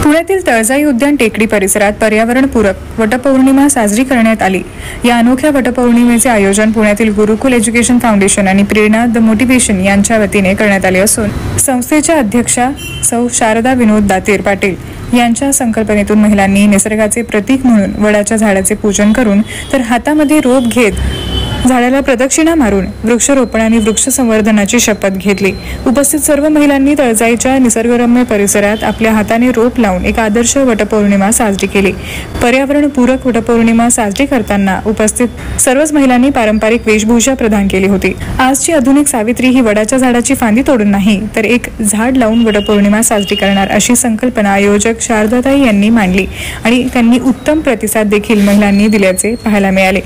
पुण्यातील तळजाई उद्यान टेकडी परिसरात पर्यावरणपूरक वटपौर्णिमा साजरी करण्यात आली। या अनोख्या वटपौर्णिमेचे आयोजन पुण्यातील गुरुकुल एज्युकेशन फाउंडेशन आणि प्रेरणा द मोटिवेशन यांच्या वतीने करण्यात आले असून संस्थेच्या अध्यक्षा सौ शारदा विनोद दातीर पाटील यांच्या संकल्पनेतून महिलांनी निसर्गाचे प्रतीक म्हणून वडाच्या झाडाचे पूजन करून तर हातामध्ये रोप घेत झाडाला प्रदक्षिणा मारून वृक्षरोपण आणि वृक्ष संवर्धनाची शपथ घेतली। उपस्थित सर्व महिलांनी तळजाईच्या निसर्गरम्य परिसरात आपल्या हाताने रोप लावून एक आदर्श वटपौर्णिमा साजरी केली। पर्यावरणपूरक वटपौर्णिमा साजरी करताना उपस्थित सर्वच महिलांनी पारंपरिक वेशभूषा प्रदान केली होती। आजची आधुनिक सावित्री ही वडाच्या झाडाची फांदी तोडून नाही तर एक झाड लावून वटपौर्णिमा साजरी करणार अशी संकल्पना आयोजक शारदाताई यांनी मांडली आणि त्यांनी उत्तम प्रतिसाद देखील महिलांनी दिल्याचे पाहायला मिळाले।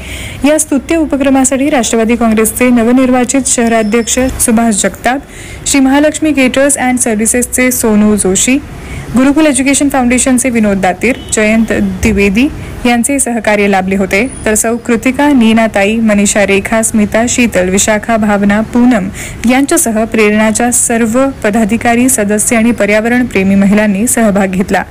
या स्तुत्य उपक्रमासाठी राष्ट्रवादी काँग्रेसचे नवनिर्वाचित शहराध्यक्ष सुभाष जगताप, श्री महालक्ष्मी केटर्स अँड सर्व्हिसेसचे सोनू जोशी, गुरुकुल एज्युकेशन फाउंडेशनचे विनोद दातीर, जयंत द्विवेदी यांचे सहकार्य लाभले होते। तर सौ कृतिका, नीनाताई, मनीषा, रेखा, स्मिता, शीतल, विशाखा, भावना, पूनम यांच्यासह प्रेरणाच्या सर्व पदाधिकारी, सदस्य आणि पर्यावरण प्रेमी महिलांनी सहभाग घेतला।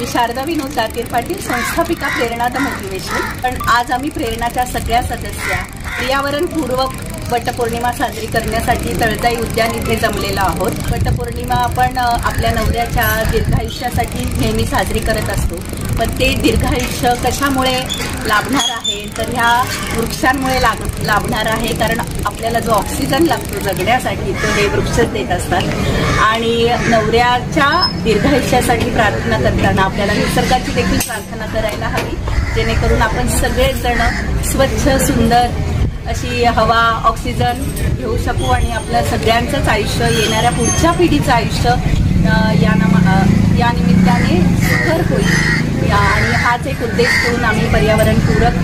शारदा विनोद दातीर पाटील, संस्थापिका प्रेरणा द मोटिवेशन। पण आज आम्ही प्रेरणाच्या सगळ्या सदस्या पर्यावरणपूर्वक वटपौर्णिमा साजरी करण्यासाठी तळजाई उद्यान इथे जमलेलो आहोत। वटपौर्णिमा आपण आपल्या नवऱ्याच्या दीर्घायुष्यासाठी नेहमी साजरी करत असतो, पण ते दीर्घायुष्य कशामुळे लाभणार आहे तर ह्या वृक्षांमुळे लाभणार आहे। कारण आपल्याला जो ऑक्सिजन लागतो जगण्यासाठी तो हे वृक्षच देत असतात आणि नवऱ्याच्या दीर्घायुष्यासाठी प्रार्थना करताना आपल्याला निसर्गाची देखील प्रार्थना करायला हवी, जेणेकरून आपण सगळेजण स्वच्छ सुंदर अशी हवा ऑक्सिजन घेऊ शकू आणि आपल्या सगळ्यांचंच आयुष्य, येणाऱ्या पुढच्या पिढीचं आयुष्य या निमित्ताने सुखर होईल आणि हाच एक उद्देश ठेवून आम्ही पर्यावरणपूरक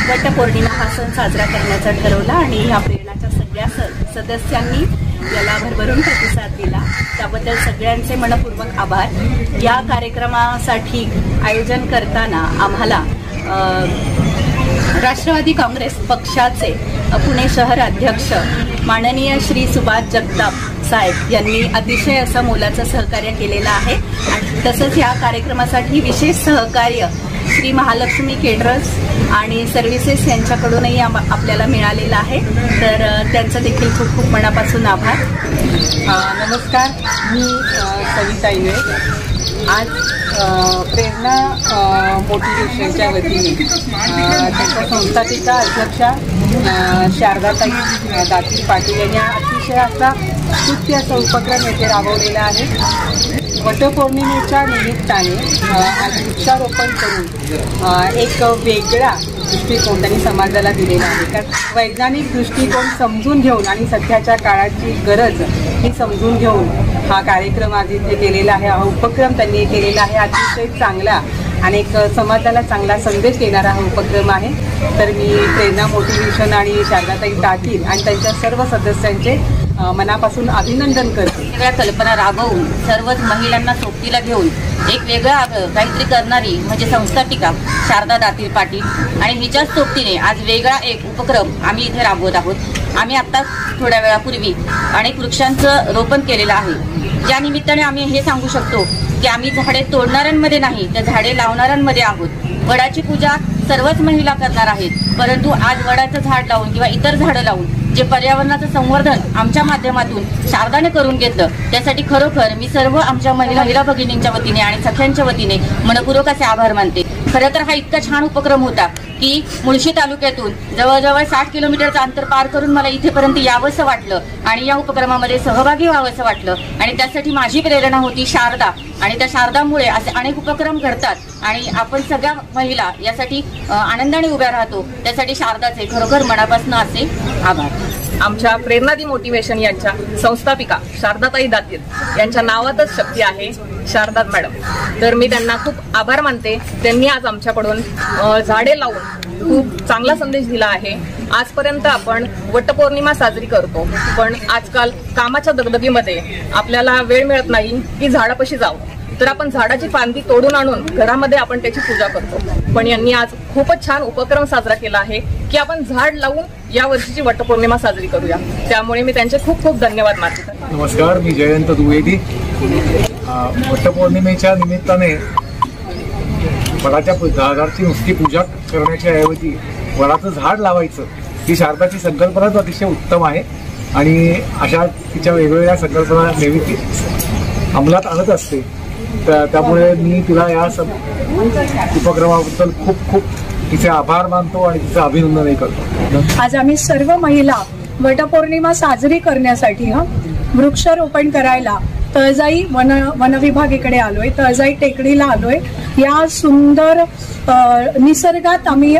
वटपौर्णिमा हा सण साजरा करण्याचा ठरवला आणि ह्या प्रेरणाच्या सगळ्या सदस्यांनी याला भरभरून प्रतिसाद दिला, त्याबद्दल सगळ्यांचे मनपूर्वक आभार। या कार्यक्रमासाठी आयोजन करताना आम्हाला राष्ट्रवादी काँग्रेस पक्षाचे पुणे शहर अध्यक्ष माननीय श्री सुभाष जगताप साहेब यांनी अतिशय असं मोलाचं सहकार्य केलेलं आहे आणि तसंच या कार्यक्रमासाठी विशेष सहकार्य श्री महालक्ष्मी केटर्स आणि सर्व्हिसेस यांच्याकडूनही आपल्याला मिळालेलं आहे, तर त्यांचं देखील खूप खूप मनापासून आभार। नमस्कार, मी सविता इंगळे। आज प्रेरणा मोटिवेशनच्या वतीने त्यांच्या संस्थापिका अध्यक्षा शारदाताई दातीर पाटील यांनी अतिशय असा स्तुत्य असा उपक्रम येथे राबवलेला आहे। वटपौर्णिमेच्या निमित्ताने आज वृक्षारोपण करून एक वेगळा दृष्टिकोन त्यांनी समाजाला दिलेला आहे। कारण वैज्ञानिक दृष्टिकोन समजून घेऊन आणि सध्याच्या काळाची गरज ही समजून घेऊन हा कार्यक्रम आज इथे केलेला आहे, हा उपक्रम त्यांनी केलेला आहे। अतिशय चांगला आणि एक समाजाला चांगला संदेश देणारा हा उपक्रम आहे। तर मी प्रेरणा मोटिवेशन आणि शारदाताई दातीर आणि त्यांच्या सर्व सदस्यांचे मनापासून अभिनंदन करते। वेगळ्या कल्पना राबवून सर्वच महिलांना सोबतीला घेऊन एक वेगळा काहीतरी करणारी म्हणजे संस्थापिका शारदा दातीर पाटील आणि हिच्याच सोबतीने आज वेगळा एक उपक्रम आम्ही इथे राबवत आहोत। आम्ही आता थोड्या वेळापूर्वी अनेक वृक्षांचं रोपण केलेलं आहे, ज्या निमित्ताने आम्ही हे सांगू शकतो की आम्ही झाडे तोडणाऱ्यांमध्ये नाही तर झाडे लावणाऱ्यांमध्ये आहोत। वडाची पूजा सर्वच महिला करणार आहेत, परंतु आज वडाचं झाड लावून किंवा इतर झाडं लावून जे पर्यावरणाचं संवर्धन आमच्या माध्यमातून शारदाने करून घेतलं, त्यासाठी खरोखर मी सर्व आमच्या महिला भगिनींच्या वतीने आणि सख्यांच्या वतीने मनपूर्वक असे आभार मानते। खरं तर हा इतका छान उपक्रम होता की मुळशी तालुक्यातून जवळजवळ 60 किलोमीटरचं अंतर पार करून मला इथेपर्यंत यावंसं वाटलं आणि या उपक्रमामध्ये सहभागी व्हावंसं वाटलं आणि त्यासाठी माझी प्रेरणा होती शारदा आणि त्या शारदामुळे असे अनेक उपक्रम घडतात आणि आपण सगळ्या महिला यासाठी आनंदाने उभ्या राहतो, त्यासाठी शारदाचे खरोखर मनापासून असे आभार। आमच्या प्रेरणा दी मोटिवेशन यांच्या संस्थापिका शारदाताई दातीर यांच्या नावातच शक्ती आहे, शारदा मॅडम। तर मी त्यांना खूप आभार मानते, त्यांनी आज आमच्याकडून झाडे लावून खूप चांगला संदेश दिला आहे। आजपर्यंत आपण वटपौर्णिमा साजरी करतो, पण आजकाल कामाच्या दगदगीमध्ये आपल्याला वेळ मिळत नाही की झाडापाशी जावं, तर आपण झाडाची फांदी तोडून आणून घरामध्ये आपण त्याची पूजा करतो, पण यांनी आज खूपच छान उपक्रम साजरा केला आहे की आपण झाड लावून या वर्षीची वटपौर्णिमा साजरी करूया. त्यामुळे मी त्यांचे खूप खूप धन्यवाद मानते. नमस्कार, मी जयंत द्विवेदी. वटपौर्णिमेच्या निमित्ताने वडाच्या झाडाची नुसती पूजा करण्याच्या ऐवजी वडाचं झाड लावायचं ही शारदाची संकल्पनाच अतिशय उत्तम आहे आणि अशा तिच्या वेगवेगळ्या संकल्पना नेहमी ती अंमलात आणत असते. त्यामुळे मी तिला या उपक्रमाबद्दल खूप खूप तिचे आभार मानतो आणि तिचं अभिनंदनही करतो. आज आम्ही सर्व महिला वटपौर्णिमा साजरी करण्यासाठी वृक्षारोपण करायला तळजाई वनविभाग इकडे आलोय, तळजाई टेकडीला आलोय. या सुंदर निसर्गात आम्ही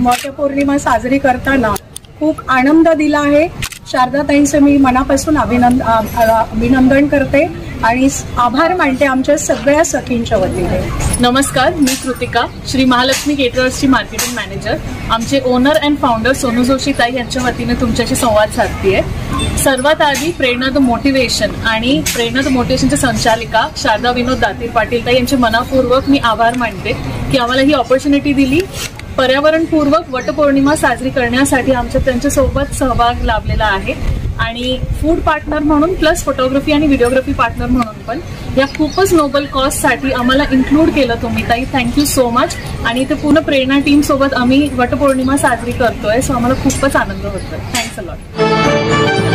वटपौर्णिमा साजरी करताना खूप आनंद दिला आहे. शारदाताईंचे मी मनापासून अभिनंदन करते आणि आभार मानते आमच्या सगळ्या सखींच्या वतीने. नमस्कार, मी कृतिका, श्री महालक्ष्मी केटरर्सची मार्केटिंग मॅनेजर. आमचे owner and founder Sonu Joshi ताई यांच्या वतीने तुमच्याशी संवाद साधतेय. सर्वात आधी प्रेरणा द मोटिवेशन आणि प्रेरणा द मोटिवेशनच्या संचालिका शारदा विनोद दातीर पाटील ताई यांचे मनापूर्वक मी आभार मानते की आम्हाला ही ऑपॉर्च्युनिटी दिली. पर्यावरणपूर्वक वटपौर्णिमा साजरी करण्यासाठी आमच्या त्यांच्यासोबत सहभाग लाभलेला आहे आणि फूड पार्टनर म्हणून प्लस फोटोग्राफी आणि व्हिडिओग्राफी पार्टनर म्हणून पण या खूपच नोबल कॉजसाठी आम्हाला इन्क्लूड केलं तुम्ही ताई. Thank you so much. आणि ते पूर्ण प्रेरणा टीम सोबत आम्ही वटपौर्णिमा साजरी करतोय, सो आम्हाला खूपच आनंद होतोय. Thanks a lot.